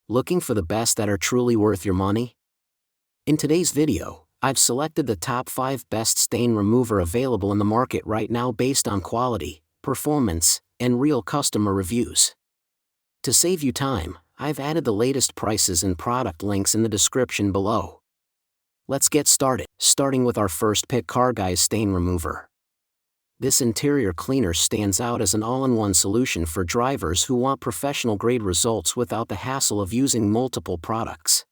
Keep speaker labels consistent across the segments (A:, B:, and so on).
A: Looking for the best that are truly worth your money? In today's video, I've selected the top 5 best stain remover available in the market right now based on quality, performance, and real customer reviews. To save you time, I've added the latest prices and product links in the description below. Let's get started, starting with our first pick: Car Guys Stain Remover. This interior cleaner stands out as an all-in-one solution for drivers who want professional-grade results without the hassle of using multiple products.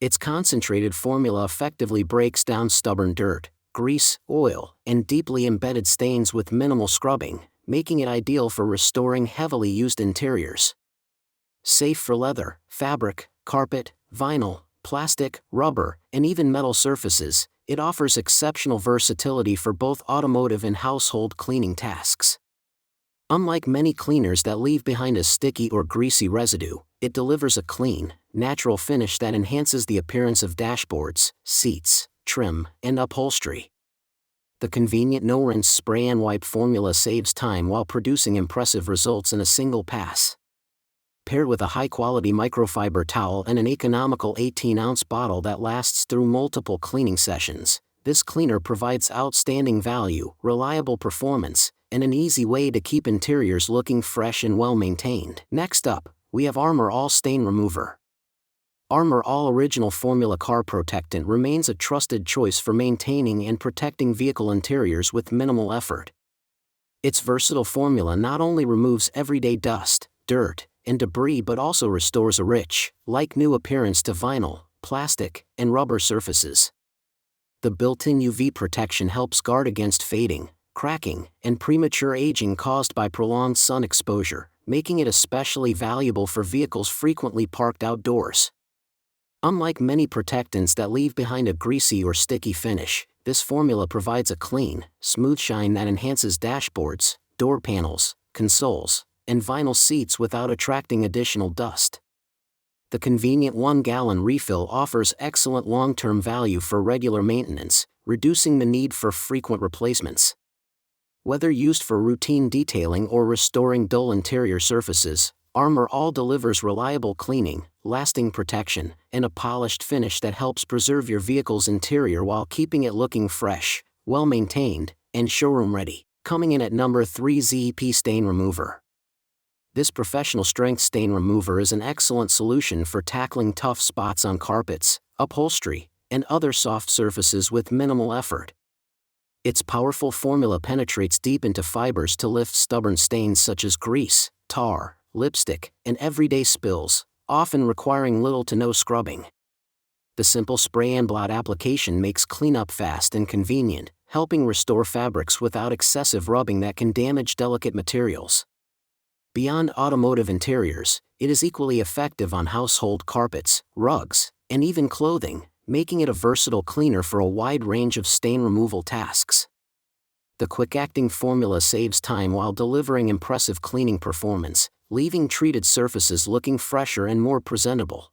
A: Its concentrated formula effectively breaks down stubborn dirt, grease, oil, and deeply embedded stains with minimal scrubbing, making it ideal for restoring heavily used interiors. Safe for leather, fabric, carpet, vinyl, plastic, rubber, and even metal surfaces, it offers exceptional versatility for both automotive and household cleaning tasks. Unlike many cleaners that leave behind a sticky or greasy residue, it delivers a clean, natural finish that enhances the appearance of dashboards, seats, trim, and upholstery. The convenient no-rinse spray and wipe formula saves time while producing impressive results in a single pass. Paired with a high-quality microfiber towel and an economical 18-ounce bottle that lasts through multiple cleaning sessions, this cleaner provides outstanding value, reliable performance, and an easy way to keep interiors looking fresh and well-maintained. Next up, we have Armor All Stain Remover. Armor All Original Formula Car Protectant remains a trusted choice for maintaining and protecting vehicle interiors with minimal effort. Its versatile formula not only removes everyday dust, dirt, and debris but also restores a rich, like-new appearance to vinyl, plastic, and rubber surfaces. The built-in UV protection helps guard against fading, cracking, and premature aging caused by prolonged sun exposure, making it especially valuable for vehicles frequently parked outdoors. Unlike many protectants that leave behind a greasy or sticky finish, this formula provides a clean, smooth shine that enhances dashboards, door panels, consoles, and vinyl seats without attracting additional dust. The convenient 1-gallon refill offers excellent long-term value for regular maintenance, reducing the need for frequent replacements. Whether used for routine detailing or restoring dull interior surfaces, Armor All delivers reliable cleaning, lasting protection, and a polished finish that helps preserve your vehicle's interior while keeping it looking fresh, well-maintained, and showroom-ready. Coming in at number 3, ZEP Stain Remover. This professional-strength stain remover is an excellent solution for tackling tough spots on carpets, upholstery, and other soft surfaces with minimal effort. Its powerful formula penetrates deep into fibers to lift stubborn stains such as grease, tar, lipstick, and everyday spills, often requiring little to no scrubbing. The simple spray and blot application makes cleanup fast and convenient, helping restore fabrics without excessive rubbing that can damage delicate materials. Beyond automotive interiors, it is equally effective on household carpets, rugs, and even clothing, making it a versatile cleaner for a wide range of stain removal tasks. The quick-acting formula saves time while delivering impressive cleaning performance, leaving treated surfaces looking fresher and more presentable.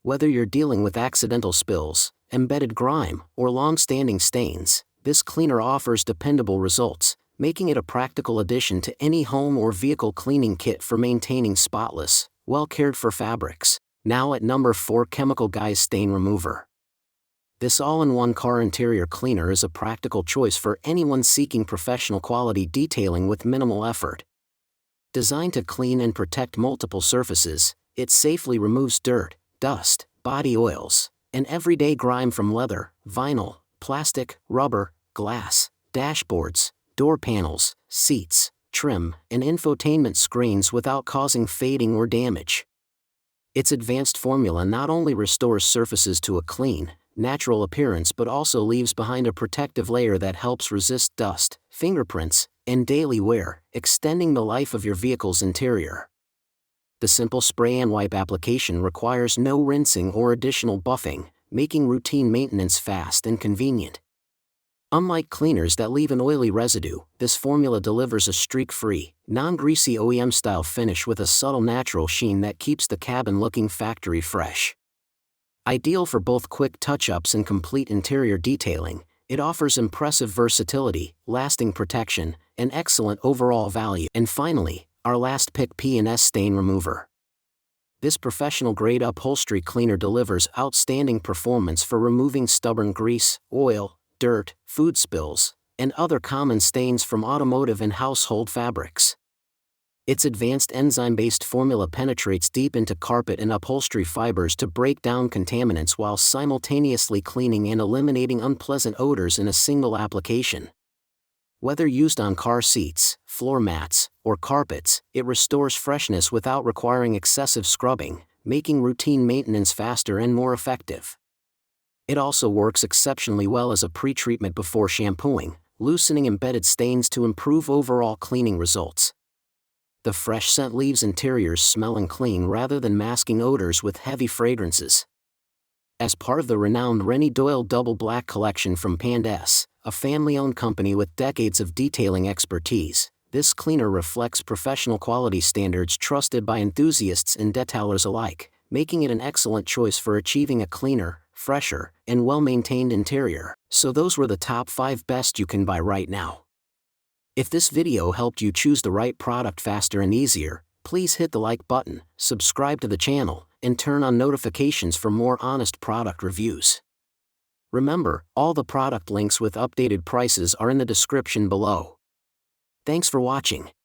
A: Whether you're dealing with accidental spills, embedded grime, or long-standing stains, this cleaner offers dependable results, making it a practical addition to any home or vehicle cleaning kit for maintaining spotless, well-cared-for fabrics. Now at number 4, Chemical Guys Stain Remover. This all-in-one car interior cleaner is a practical choice for anyone seeking professional quality detailing with minimal effort. Designed to clean and protect multiple surfaces, it safely removes dirt, dust, body oils, and everyday grime from leather, vinyl, plastic, rubber, glass, dashboards, door panels, seats, trim, and infotainment screens without causing fading or damage. Its advanced formula not only restores surfaces to a clean, natural appearance but also leaves behind a protective layer that helps resist dust, fingerprints, and daily wear, extending the life of your vehicle's interior. The simple spray and wipe application requires no rinsing or additional buffing, making routine maintenance fast and convenient. Unlike cleaners that leave an oily residue, this formula delivers a streak-free, non-greasy OEM-style finish with a subtle natural sheen that keeps the cabin looking factory fresh. Ideal for both quick touch-ups and complete interior detailing, it offers impressive versatility, lasting protection, and excellent overall value. And finally, our last pick: P&S Stain Remover. This professional-grade upholstery cleaner delivers outstanding performance for removing stubborn grease, oil, dirt, food spills, and other common stains from automotive and household fabrics. Its advanced enzyme-based formula penetrates deep into carpet and upholstery fibers to break down contaminants while simultaneously cleaning and eliminating unpleasant odors in a single application. Whether used on car seats, floor mats, or carpets, it restores freshness without requiring excessive scrubbing, making routine maintenance faster and more effective. It also works exceptionally well as a pre-treatment before shampooing, loosening embedded stains to improve overall cleaning results. The fresh scent leaves interiors smelling clean rather than masking odors with heavy fragrances. As part of the renowned Rennie Doyle Double Black collection from Pandes, a family-owned company with decades of detailing expertise, this cleaner reflects professional quality standards trusted by enthusiasts and detailers alike, making it an excellent choice for achieving a cleaner, fresher, and well-maintained interior. So those were the top 5 best you can buy right now. If this video helped you choose the right product faster and easier, please hit the like button, subscribe to the channel, and turn on notifications for more honest product reviews. Remember, all the product links with updated prices are in the description below. Thanks for watching.